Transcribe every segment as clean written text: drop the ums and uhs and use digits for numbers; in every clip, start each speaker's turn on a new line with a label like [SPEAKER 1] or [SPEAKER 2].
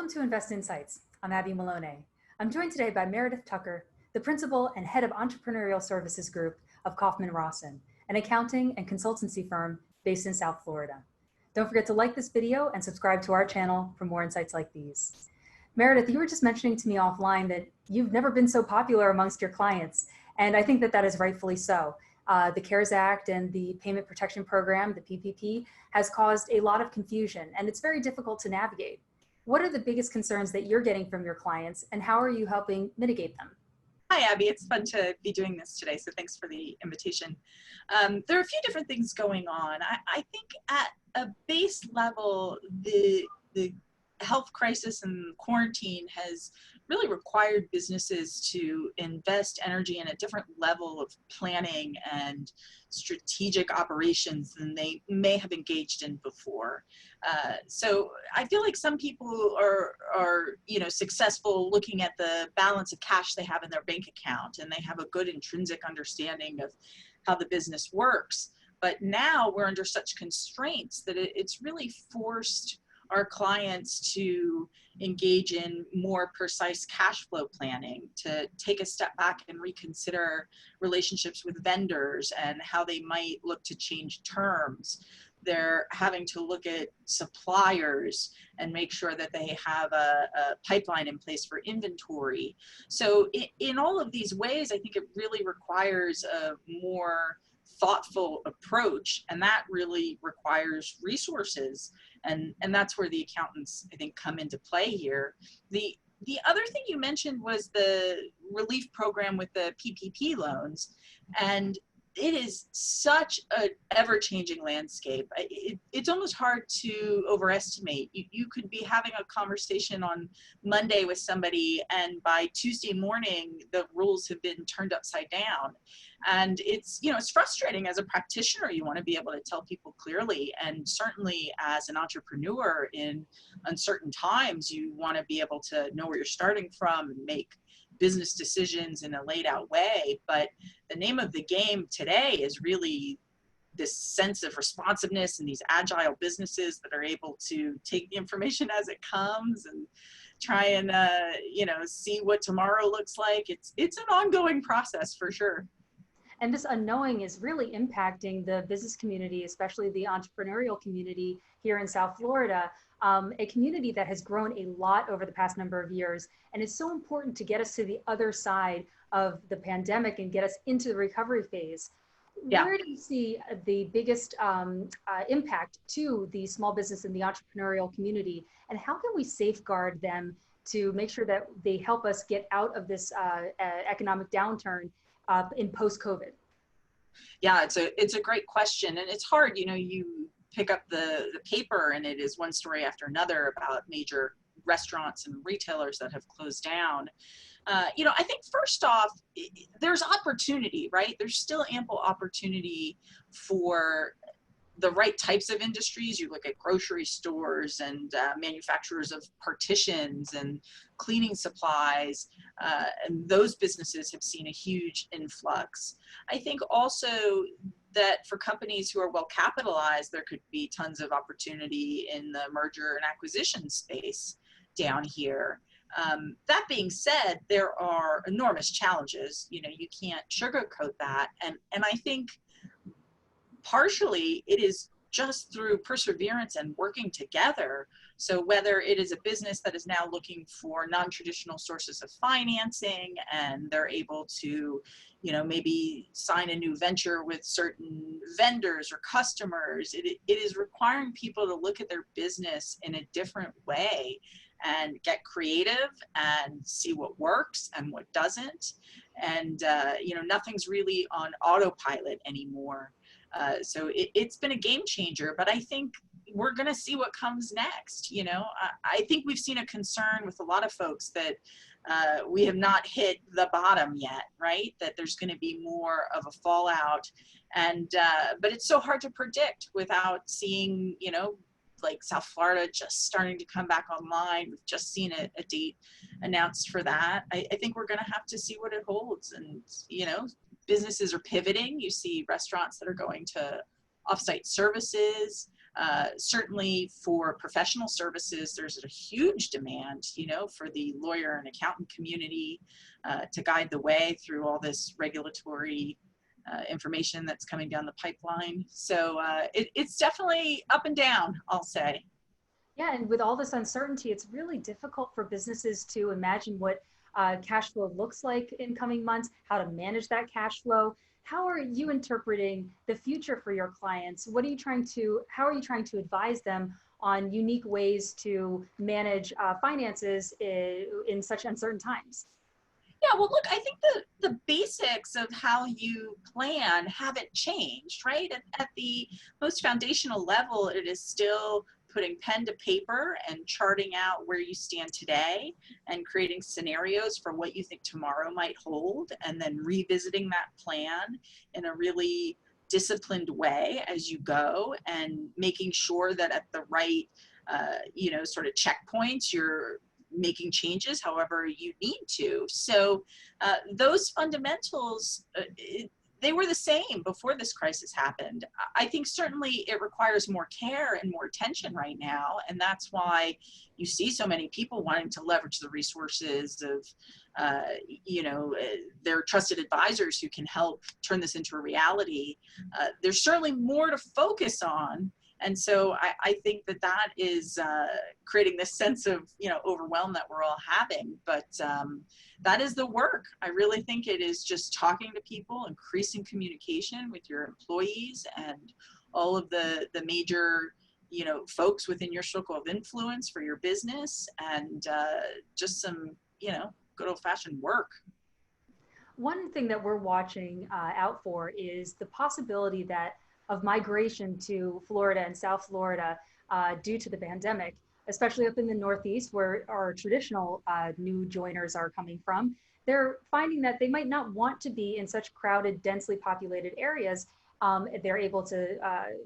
[SPEAKER 1] Welcome to Invest Insights. I'm Abby Melone. I'm joined today by Meredith Tucker, the Principal and Head of Entrepreneurial Services Group of KaufmanRossin, an accounting and consultancy firm based in South Florida. Don't forget to like this video and subscribe to our channel for more insights like these. Meredith, you were just mentioning to me offline that you've never been so popular amongst your clients, and I think that that is rightfully so. The CARES Act and the Payment Protection Program, the PPP, has caused a lot of confusion, and it's very difficult to navigate. What are the biggest concerns that you're getting from your clients, and how are you helping mitigate them?
[SPEAKER 2] Hi, Abby. It's fun to be doing this today, so thanks for the invitation. There are a few different things going on. I think at a base level, the health crisis and quarantine has really required businesses to invest energy in a different level of planning and strategic operations than they may have engaged in before. So I feel like some people are successful looking at the balance of cash they have in their bank account, and they have a good intrinsic understanding of how the business works. But now we're under such constraints that it's really forced our clients to engage in more precise cash flow planning, to take a step back and reconsider relationships with vendors and how they might look to change terms. They're having to look at suppliers and make sure that they have a pipeline in place for inventory. So in all of these ways, I think it really requires a more thoughtful approach, and that really requires resources, and that's where the accountants, I think, come into play here. The other thing you mentioned was the relief program with the PPP loans, and it is such an ever-changing landscape. It's almost hard to overestimate. You could be having a conversation on Monday with somebody, and by Tuesday morning, the rules have been turned upside down. And it's frustrating as a practitioner. You want to be able to tell people clearly, and certainly as an entrepreneur in uncertain times, you want to be able to know where you're starting from and make business decisions in a laid out way. But the name of the game today is really this sense of responsiveness and these agile businesses that are able to take the information as it comes and try and see what tomorrow looks like. It's an ongoing process for sure.
[SPEAKER 1] And this unknowing is really impacting the business community, especially the entrepreneurial community here in South Florida, a community that has grown a lot over the past number of years. And it's so important to get us to the other side of the pandemic and get us into the recovery phase. Yeah. Where do you see the biggest impact to the small business and the entrepreneurial community? And how can we safeguard them to make sure that they help us get out of this economic downturn in post-COVID?
[SPEAKER 2] Yeah, it's a great question, and it's hard. You pick up the paper, and it is one story after another about major restaurants and retailers that have closed down. I think first off, there's opportunity, right? There's still ample opportunity for the right types of industries. You look at grocery stores and manufacturers of partitions and cleaning supplies, and those businesses have seen a huge influx. I think also that for companies who are well capitalized, there could be tons of opportunity in the merger and acquisition space down here. That being said, there are enormous challenges. You can't sugarcoat that, and I think partially it is just through perseverance and working together. So whether it is a business that is now looking for non-traditional sources of financing, and they're able to, maybe sign a new venture with certain vendors or customers, it is requiring people to look at their business in a different way and get creative and see what works and what doesn't. And, nothing's really on autopilot anymore. So it's been a game changer, but I think we're going to see what comes next. I think we've seen a concern with a lot of folks that we have not hit the bottom yet, right? That there's going to be more of a fallout, and but it's so hard to predict without seeing, like South Florida just starting to come back online. We've just seen a date announced for that. I think we're going to have to see what it holds, and businesses are pivoting. You see restaurants that are going to offsite services. Certainly for professional services, there's a huge demand, for the lawyer and accountant community to guide the way through all this regulatory information that's coming down the pipeline. So it's definitely up and down, I'll say.
[SPEAKER 1] Yeah, and with all this uncertainty, it's really difficult for businesses to imagine what cash flow looks like in coming months, how to manage that cash flow. How are you interpreting the future for your clients? How are you trying to advise them on unique ways to manage finances in such uncertain times?
[SPEAKER 2] Yeah, well, look, I think the basics of how you plan haven't changed, right? At the most foundational level, it is still putting pen to paper and charting out where you stand today and creating scenarios for what you think tomorrow might hold, and then revisiting that plan in a really disciplined way as you go, and making sure that at the right, sort of checkpoints, you're making changes however you need to. So those fundamentals, they were the same before this crisis happened. I think certainly it requires more care and more attention right now, and that's why you see so many people wanting to leverage the resources of their trusted advisors who can help turn this into a reality. There's certainly more to focus on. And so I think that is creating this sense of, overwhelm that we're all having. But that is the work. I really think it is just talking to people, increasing communication with your employees and all of the major, folks within your circle of influence for your business, and just some, good old fashioned work.
[SPEAKER 1] One thing that we're watching out for is the possibility of migration to Florida and South Florida due to the pandemic, especially up in the Northeast where our traditional new joiners are coming from. They're finding that they might not want to be in such crowded, densely populated areas. They're able to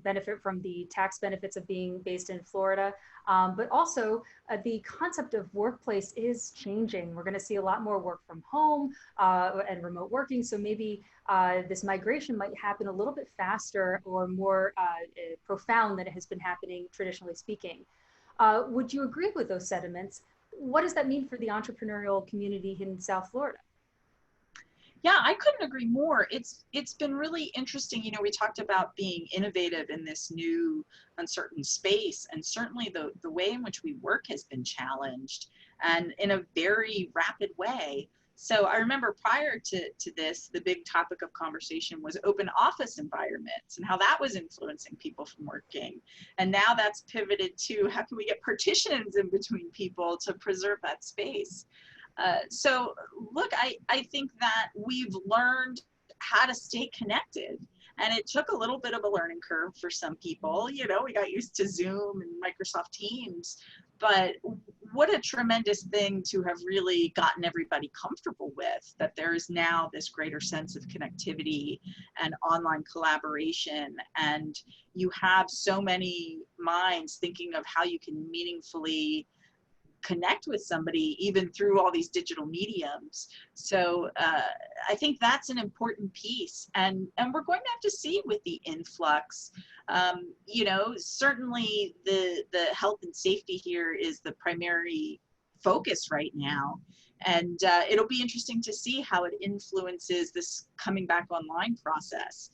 [SPEAKER 1] benefit from the tax benefits of being based in Florida. But also the concept of workplace is changing. We're going to see a lot more work from home and remote working. So maybe this migration might happen a little bit faster or more profound than it has been happening, traditionally speaking. Would you agree with those sentiments? What does that mean for the entrepreneurial community in South Florida?
[SPEAKER 2] Yeah, I couldn't agree more. It's been really interesting. We talked about being innovative in this new uncertain space, and certainly the way in which we work has been challenged, and in a very rapid way. So I remember prior to this, the big topic of conversation was open office environments and how that was influencing people from working. And now that's pivoted to how can we get partitions in between people to preserve that space. So look, I think that we've learned how to stay connected, and it took a little bit of a learning curve for some people. We got used to Zoom and Microsoft Teams, but what a tremendous thing to have really gotten everybody comfortable with, that there is now this greater sense of connectivity and online collaboration, and you have so many minds thinking of how you can meaningfully connect with somebody even through all these digital mediums. So I think that's an important piece, and we're going to have to see with the influx. Certainly the health and safety here is the primary focus right now, and it'll be interesting to see how it influences this coming back online process.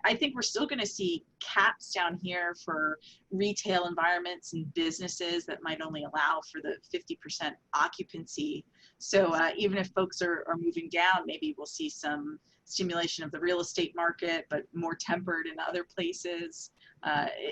[SPEAKER 2] I think we're still going to see caps down here for retail environments and businesses that might only allow for the 50% occupancy. So even if folks are moving down, maybe we'll see some stimulation of the real estate market, but more tempered in other places.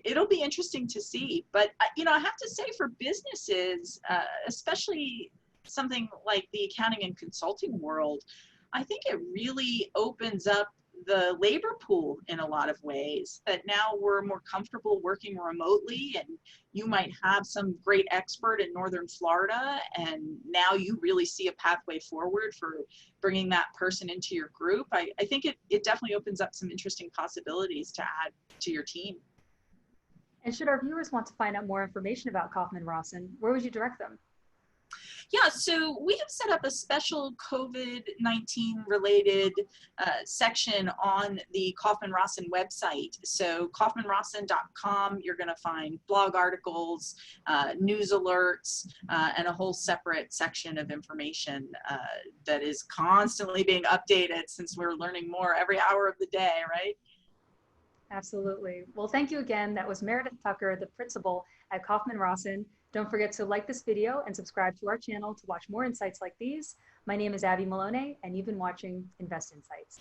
[SPEAKER 2] It'll be interesting to see. But, I have to say for businesses, especially something like the accounting and consulting world, I think it really opens up the labor pool in a lot of ways, that now we're more comfortable working remotely, and you might have some great expert in Northern Florida, and now you really see a pathway forward for bringing that person into your group. I think it definitely opens up some interesting possibilities to add to your team.
[SPEAKER 1] And should our viewers want to find out more information about KaufmanRossin, where would you direct them?
[SPEAKER 2] Yeah, so we have set up a special COVID-19 related section on the KaufmanRossin website. So KaufmanRossin.com, you're going to find blog articles, news alerts, and a whole separate section of information that is constantly being updated since we're learning more every hour of the day, right?
[SPEAKER 1] Absolutely. Well, thank you again. That was Meredith Tucker, the principal at KaufmanRossin. Don't forget to like this video and subscribe to our channel to watch more insights like these. My name is Abby Melone, and you've been watching Invest Insights.